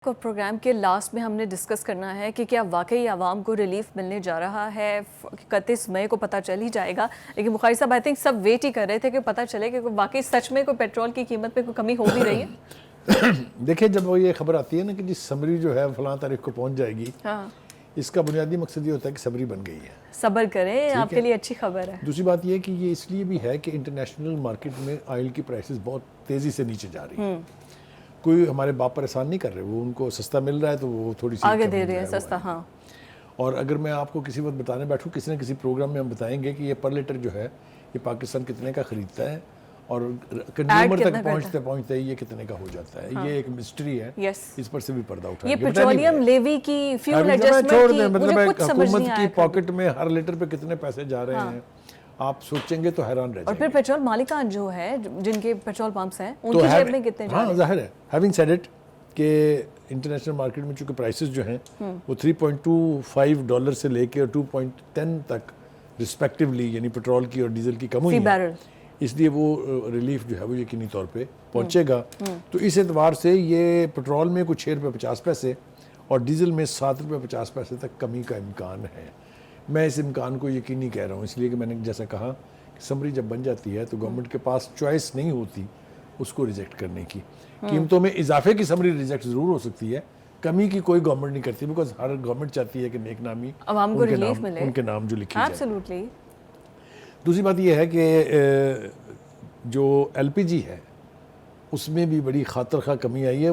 को प्रोग्राम के लास्ट में हमने डिस्कस करना है कि क्या वाकई आवाम को रिलीफ मिलने जा रहा है। 31 मई को पता चल ही जाएगा, लेकिन बुखारी साहब आई थिंक सब वेट ही कर रहे थे कि पता चले कि वाकई सच में कोई पेट्रोल की कीमत पे कोई कमी हो भी रही है। देखिए, जब वो ये खबर आती है ना कि जी समरी जो है फलां तारीख को पहुंच जाएगी, हाँ, इसका बुनियादी मकसद ये होता है कि समरी बन गई है। सब्र करें, आपके लिए अच्छी खबर है। दूसरी बात ये कि ये इसलिए भी है कि इंटरनेशनल मार्केट में ऑयल की प्राइसेस बहुत तेज़ी से नीचे जा रही है। कोई हमारे बाप परेशान नहीं कर रहे, वो उनको सस्ता मिल रहा है तो वो थोड़ी सी आगे दे रहे हैं सस्ता। हाँ, और अगर मैं आपको किसी वक्त बताने बैठूँ, किसी न किसी प्रोग्राम में हम बताएंगे कि ये पर लीटर जो है ये पाकिस्तान कितने का खरीदता है और कंज्यूमर तक पहुंचते पहुंचते ये कितने का हो जाता है। हाँ। ये एक मिस्ट्री है। इस पर से भी पर्दा उठा। ये पेट्रोलियम लेवी की फ्यूल एडजस्टमेंट की मतलब हुकूमत की पॉकेट में हर लीटर पे कितने पैसे जा रहे हैं, आप सोचेंगे तो हैरान रह जाएंगे। और फिर पेट्रोल मालिकान जो है, जिनके पेट्रोल पंप्स हैं, उनकी जेब में कितने जा रहे हैं? हाँ, जाहिर है। हैविंग सेड इट कि इंटरनेशनल मार्केट में चूंकि प्राइसेस जो हैं वो $3.25 से लेके 2.10 तक रिस्पेक्टिवली, यानी पेट्रोल की और डीजल की कम हुई है, इसलिए वो रिलीफ जो है वो यकीनी तौर पे पहुंचेगा। तो इस एतबार से ये पेट्रोल में कुछ ₹6.50 और डीजल में ₹7.50 तक कमी का इम्कान है। मैं इस इम्कान को यकीनी कह रहा हूँ इसलिए कि मैंने जैसा कहा कि समरी जब बन जाती है तो गवर्नमेंट के पास चॉइस नहीं होती उसको रिजेक्ट करने की। कीमतों में इजाफे की समरी रिजेक्ट ज़रूर हो सकती है, कमी की कोई गवर्नमेंट नहीं करती, बिकॉज हर गवर्नमेंट चाहती है कि नेक नामी आवाम को रिलीफ मिले, उनके नाम जो लिखी जाए। एब्सोल्युटली। दूसरी बात यह है कि जो LPG है उसमें भी बड़ी खातर खा कमी आई है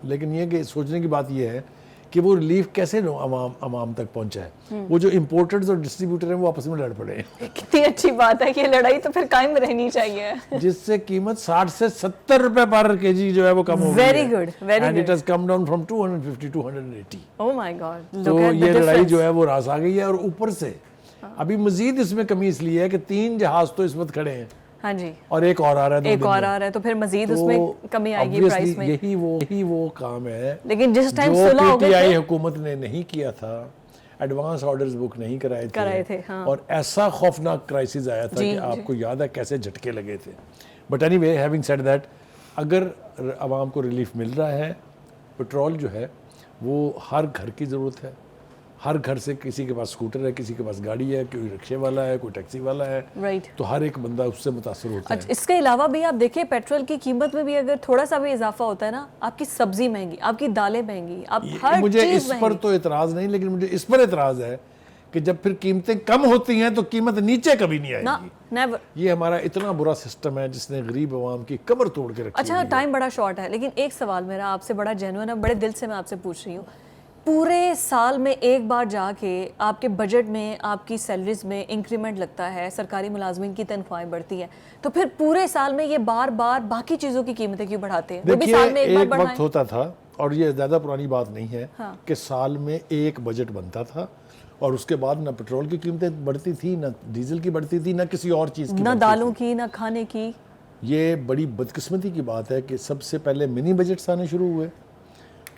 लेकिन ये कि सोचने की बात यह है कि वो रिलीफ कैसे आवाम तक पहुंचा है। वो जो इम्पोर्टर्स और डिस्ट्रीब्यूटर हैं वो आपस में लड़ पड़े हैं। कितनी अच्छी बात है कि ये लड़ाई तो फिर कायम रहनी चाहिए, जिससे कीमत 60 से 70 रुपए पर केजी जो है वो कम हो गई है। Very good, very good. It has come down from 250 to 180। Oh my God, तो ये लड़ाई जो है वो रास आ गई है। और ऊपर से अभी मजीद इसमें कमी इसलिए है कि 3 जहाज तो इस वक्त खड़े हैं। हाँ जी, और एक और आ रहा है, एक और आ रहा है, तो फिर मजीद उसमें कमी आएगी प्राइस में। यही वो काम है। लेकिन जिस टाइम सुलह हो गई हुकूमत ने नहीं किया था, एडवांस ऑर्डर्स बुक नहीं कराए थे। हाँ। और ऐसा खौफनाक क्राइसिस आया था कि आपको याद है कैसे झटके लगे थे। But anyway, having said that, अगर आवाम को रिलीफ मिल रहा है, पेट्रोल जो है वो हर घर की ज़रूरत है। हर घर से किसी के पास स्कूटर है, किसी के पास गाड़ी है, कोई रिक्शे वाला है, कोई टैक्सी वाला है, राइट। तो हर एक बंदा उससे मुतासर होता है। इसके अलावा भी आप देखिए, पेट्रोल की कीमत में भी अगर थोड़ा सा भी इजाफा होता है ना, आपकी सब्जी महंगी, आपकी दालें महंगी, आप हर मुझे इस पर तो एतराज़ नहीं, लेकिन मुझे इस पर एतराज़ है कि जब फिर कीमतें कम होती हैं तो कीमत नीचे कभी नहीं आएगी। नेवर। ये हमारा इतना बुरा सिस्टम है जिसने गरीब आवाम की कमर तोड़ के रखी। अच्छा, टाइम बड़ा शॉर्ट है, लेकिन एक सवाल मेरा आपसे बड़ा जेन्युइन है, बड़े दिल से मैं आपसे पूछ रही हूँ। पूरे साल में एक बार जाके आपके बजट में आपकी सैलरीज में इंक्रीमेंट लगता है, सरकारी मुलाजमीन की तनख्वाहें बढ़ती हैं, तो फिर पूरे साल में ये बार बार बाकी चीज़ों की कीमतें क्यों बढ़ाते हैं? देखिए, साल में एक वक्त होता था, और ये ज़्यादा पुरानी बात नहीं है, हाँ, कि साल में एक बजट बनता था और उसके बाद ना पेट्रोल की कीमतें बढ़ती थी, ना डीजल की बढ़ती थी, ना किसी और चीज़ की, ना दालों की, ना खाने की। ये बड़ी बदकिस्मती की बात है कि सबसे पहले मिनी बजट्स आने शुरू हुए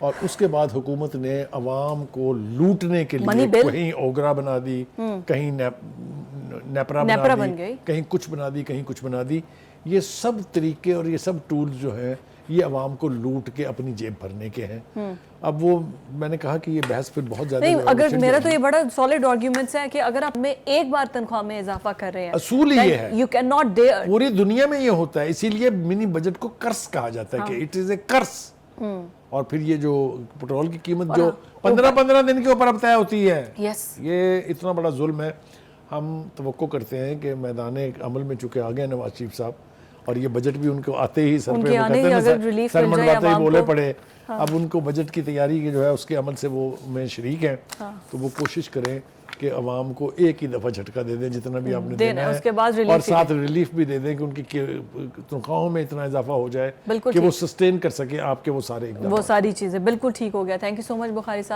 और उसके बाद हुकूमत ने अवाम को लूटने के लिए कहीं ओगरा बना दी, कहीं नेपरा बना दी, कहीं कुछ बना दी, कहीं कुछ बना दी। ये सब तरीके और ये सब टूल्स जो हैं ये अवाम को लूट के अपनी जेब भरने के हैं। अब वो मैंने कहा कि ये बहस फिर बहुत ज्यादा नहीं, अगर मेरा तो ये बड़ा सॉलिड आर्गुमेंट्स है कि अगर आप में एक बार तनख्वाह में इजाफा कर रहे हैं, असूल ये है, यू कैन नॉट डेयर। पूरी दुनिया में ये होता है, इसीलिए मिनी बजट को कर्स कहा जाता है कि इट इज ए कर्स। और फिर ये जो पेट्रोल की कीमत जो 15-15 दिन के ऊपर अब तय होती है, ये इतना बड़ा जुल्म है। हम तवक्को करते हैं कि मैदान अमल में चुके आ गए नवाज शरीफ साहब, और ये बजट भी उनको आते ही सर पे सर मंडवाते ही बोले पड़े। हाँ। अब उनको बजट की तैयारी की जो है उसके अमल से वो में शरीक हैं। हाँ। तो वो कोशिश करें कि अवाम को एक ही दफ़ा झटका दे दें जितना भी आपने देना है, उसके बाद और साथ रिलीफ भी दे दें कि उनकी तनख्वाहों में इतना इजाफा हो जाए कि वो सस्टेन कर सके आपके वो सारी चीज़ें। बिल्कुल ठीक हो गया। Thank you so much Bukhari साहब।